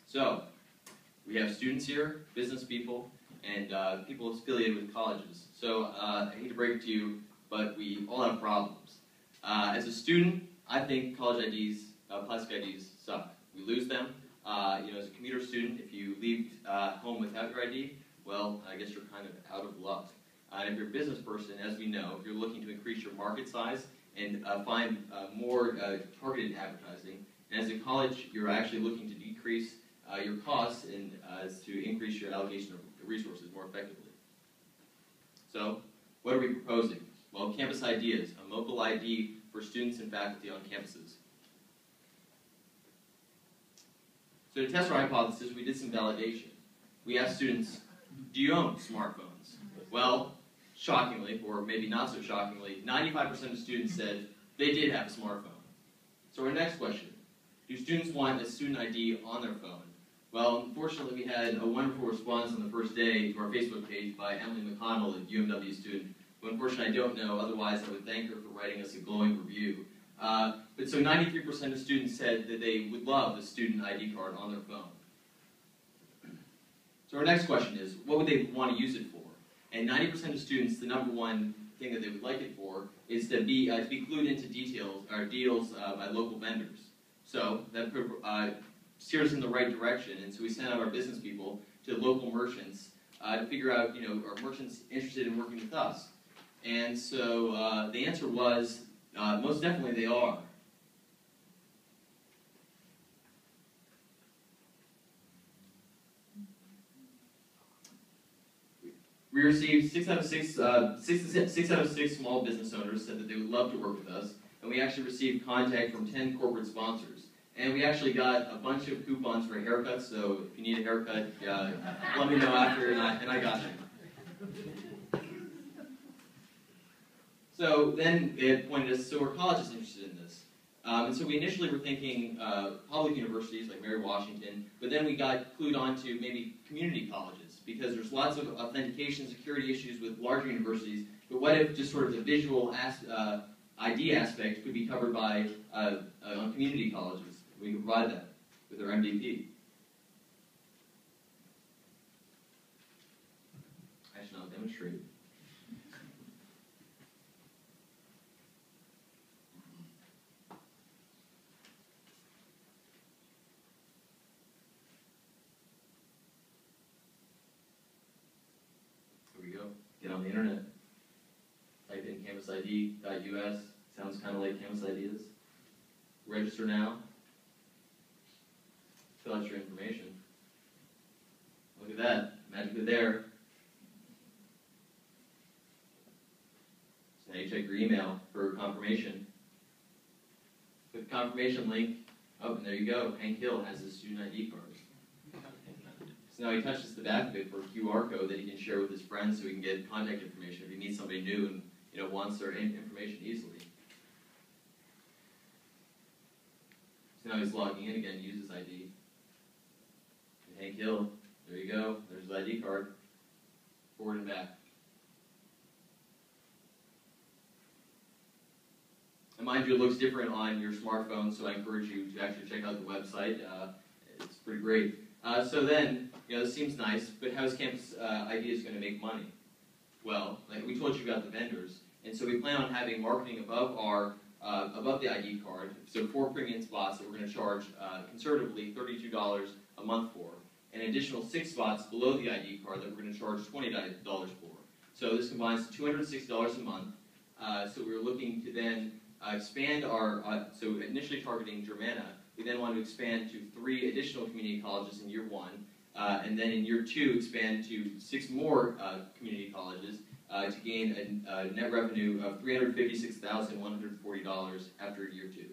So, we have students here, business people, and people affiliated with colleges. So, I hate to break it to you, but we all have problems. As a student, I think college IDs, plastic IDs, suck. We lose them. As a commuter student, if you leave home without your ID, well, I guess you're kind of out of luck. And if you're a business person, as we know, if you're looking to increase your market size and find more targeted advertising, and as a college, you're actually looking to decrease your costs and to increase your allocation of resources more effectively. So, what are we proposing? Well, Campus Ideas, a mobile ID for students and faculty on campuses. So to test our hypothesis, we did some validation. We asked students, do you own smartphones? Well, shockingly, or maybe not so shockingly, 95% of students said they did have a smartphone. So our next question, do students want a student ID on their phone? Well, unfortunately, we had a wonderful response on the first day to our Facebook page by Emily McConnell, a UMW student, who unfortunately I don't know, otherwise I would thank her for writing us a glowing review. But so 93% of students said that they would love a student ID card on their phone. So our next question is, what would they want to use it for? And 90% of students, the number one thing that they would like it for is to be clued into details or deals by local vendors. So that steers us in the right direction, and so we sent out our business people to local merchants to figure out, are merchants interested in working with us? And so the answer was, most definitely they are. We received 6 out of 6 small business owners said that they would love to work with us, and we actually received contact from 10 corporate sponsors. And we actually got a bunch of coupons for haircuts, so if you need a haircut, let me know after, and I got you. So then it pointed us, so are colleges interested in this? And so we initially were thinking public universities like Mary Washington, but then we got clued on to maybe community colleges, because there's lots of authentication security issues with larger universities, but what if just sort of the visual ID aspect could be covered by on community colleges? We can provide that with our MVP. I should not demonstrate. Here we go. Get on the internet. Type in campusid.us. Sounds kind of like Campus Ideas. Register now. Fill out your information. Look at that, magically there. So now you check your email for confirmation. Click the confirmation link. Oh, and there you go. Hank Hill has his student ID card. So now he touches the back of it for a QR code that he can share with his friends so he can get contact information if he meets somebody new and wants their information easily. So now he's logging in again, uses ID. Hank Hill, there you go, there's his ID card, forward and back. And mind you, it looks different on your smartphone, so I encourage you to actually check out the website. It's pretty great. So then, this seems nice, but how is Campus Ideas going to make money? Well, like we told you about the vendors, and so we plan on having marketing above the ID card, so 4 premium spots that we're going to charge conservatively $32 a month for. An additional 6 spots below the ID card that we're going to charge $20 for. So this combines to $260 a month. So we're looking to then expand our, so initially targeting Germanna, we then want to expand to 3 additional community colleges in year 1, and then in year 2 expand to 6 more community colleges to gain a net revenue of $356,140 after year 2.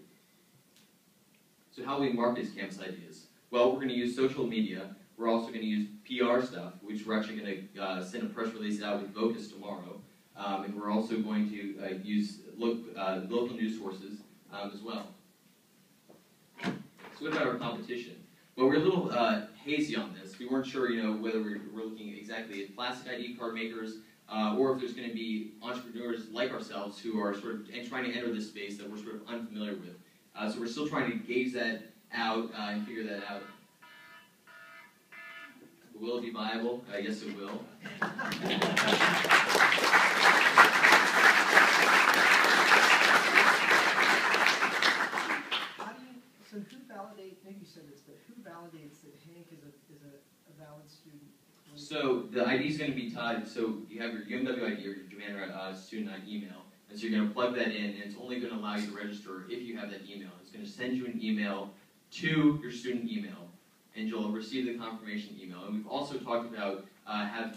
So how will we market these Campus Ideas? Well, we're going to use social media. We're also going to use PR stuff, which we're actually going to send a press release out with Vocus tomorrow. And we're also going to use local news sources as well. So what about our competition? Well, we're a little hazy on this. We weren't sure, whether we're looking exactly at plastic ID card makers or if there's going to be entrepreneurs like ourselves who are sort of trying to enter this space that we're sort of unfamiliar with. So we're still trying to gauge that out and figure that out. Will it be viable? Yes, it will. So who validates, maybe you said this, but who validates that Hank is a valid student? So the ID is going to be tied, so you have your UMW ID or your Germanna student email, and so you're going to plug that in, and it's only going to allow you to register if you have that email. It's going to send you an email to your student email, and you'll receive the confirmation email. And we've also talked about,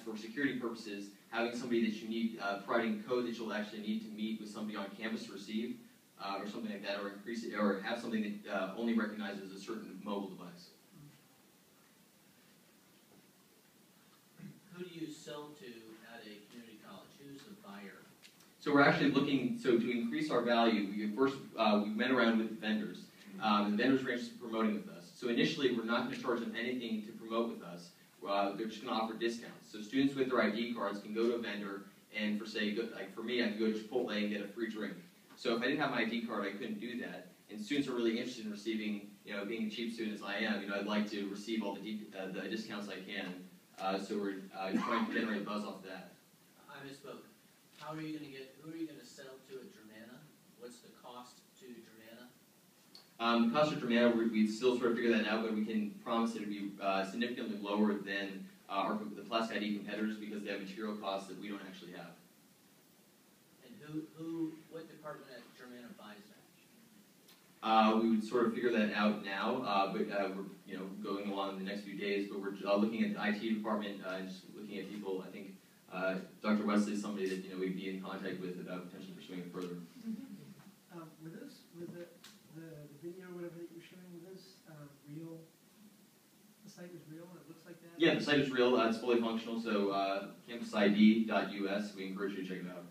for security purposes, having somebody that you need, providing code that you'll actually need to meet with somebody on campus to receive, or something like that, or increase it, or have something that only recognizes a certain mobile device. Who do you sell to at a community college? Who's the buyer? So we're actually looking, so to increase our value, we went around with vendors. And the vendors were interested in promoting with us. So initially, we're not going to charge them anything to promote with us. They're just going to offer discounts. So students with their ID cards can go to a vendor, and like for me, I can go to Chipotle and get a free drink. So if I didn't have my ID card, I couldn't do that. And students are really interested in receiving, being a cheap student as I am, I'd like to receive all the discounts I can. So we're trying to generate buzz off of that. I misspoke. Who are you going to sell to at Germanna? What's the cost to Germanna? The cost of Germanna, we still sort of figure that out, but we can promise it to be significantly lower than the plastic ID competitors because they have material costs that we don't actually have. And what department at Germanna buys that? We would sort of figure that out now, but we're going along in the next few days. But we're looking at the IT department and just looking at people. I think Dr. Wesley is somebody that we'd be in contact with about potentially pursuing it further. With the video, whatever that you're showing, were those real? The site was real, and it looks like that. Yeah, the site is real. It's fully functional. So campusid.us. We encourage you to check it out.